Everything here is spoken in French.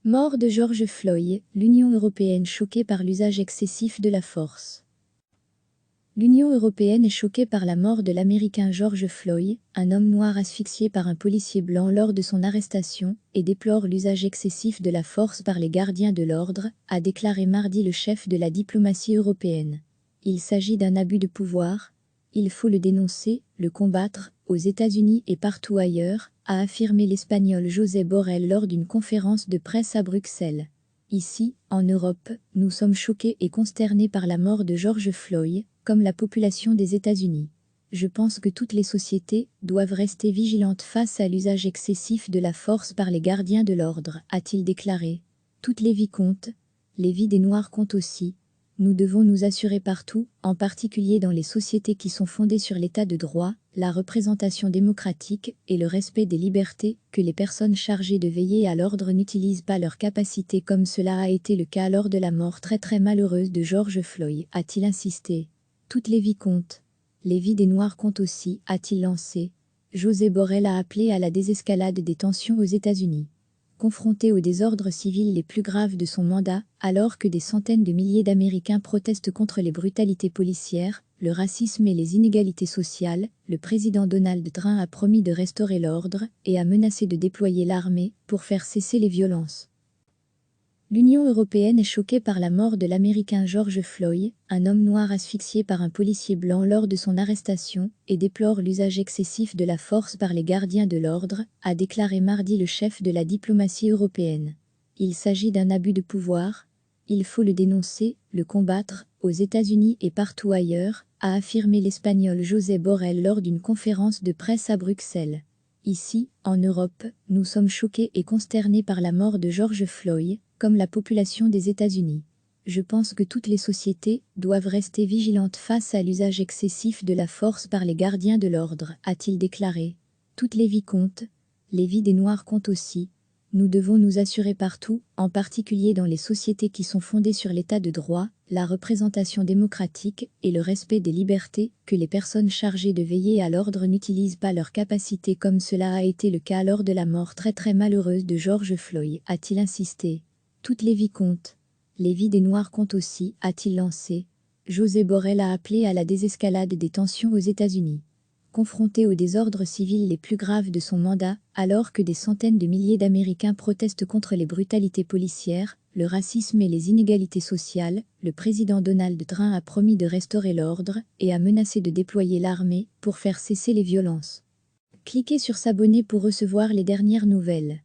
Mort de George Floyd, l'Union européenne choquée par l'usage excessif de la force. L'Union européenne est choquée par la mort de l'Américain George Floyd, un homme noir asphyxié par un policier blanc lors de son arrestation, et déplore l'usage excessif de la force par les gardiens de l'ordre, a déclaré mardi le chef de la diplomatie européenne. Il s'agit d'un abus de pouvoir. Il faut le dénoncer, le combattre, aux États-Unis et partout ailleurs, a affirmé l'Espagnol José Borrell lors d'une conférence de presse à Bruxelles. Ici, en Europe, nous sommes choqués et consternés par la mort de George Floyd, comme la population des États-Unis. Je pense que toutes les sociétés doivent rester vigilantes face à l'usage excessif de la force par les gardiens de l'ordre, a-t-il déclaré. Toutes les vies comptent, les vies des Noirs comptent aussi. Nous devons nous assurer partout, en particulier dans les sociétés qui sont fondées sur l'état de droit, la représentation démocratique et le respect des libertés, que les personnes chargées de veiller à l'ordre n'utilisent pas leurs capacités comme cela a été le cas lors de la mort très malheureuse de George Floyd, a-t-il insisté. Toutes les vies comptent. Les vies des Noirs comptent aussi, a-t-il lancé. José Borrell a appelé à la désescalade des tensions aux États-Unis. Confronté aux désordres civils les plus graves de son mandat, alors que des centaines de milliers d'Américains protestent contre les brutalités policières, le racisme et les inégalités sociales, le président Donald Trump a promis de restaurer l'ordre et a menacé de déployer l'armée pour faire cesser les violences. L'Union européenne est choquée par la mort de l'Américain George Floyd, un homme noir asphyxié par un policier blanc lors de son arrestation, et déplore l'usage excessif de la force par les gardiens de l'ordre, a déclaré mardi le chef de la diplomatie européenne. Il s'agit d'un abus de pouvoir. Il faut le dénoncer, le combattre, aux États-Unis et partout ailleurs, a affirmé l'Espagnol José Borrell lors d'une conférence de presse à Bruxelles. Ici, en Europe, nous sommes choqués et consternés par la mort de George Floyd, comme la population des États-Unis. Je pense que toutes les sociétés doivent rester vigilantes face à l'usage excessif de la force par les gardiens de l'ordre, a-t-il déclaré. Toutes les vies comptent, les vies des Noirs comptent aussi. Nous devons nous assurer partout, en particulier dans les sociétés qui sont fondées sur l'état de droit, la représentation démocratique et le respect des libertés, que les personnes chargées de veiller à l'ordre n'utilisent pas leurs capacités comme cela a été le cas lors de la mort très malheureuse de George Floyd, a-t-il insisté. Toutes les vies comptent. Les vies des Noirs comptent aussi, a-t-il lancé. José Borrell a appelé à la désescalade des tensions aux États-Unis. Confronté aux désordres civils les plus graves de son mandat, alors que des centaines de milliers d'Américains protestent contre les brutalités policières, le racisme et les inégalités sociales, le président Donald Trump a promis de restaurer l'ordre et a menacé de déployer l'armée pour faire cesser les violences. Cliquez sur s'abonner pour recevoir les dernières nouvelles.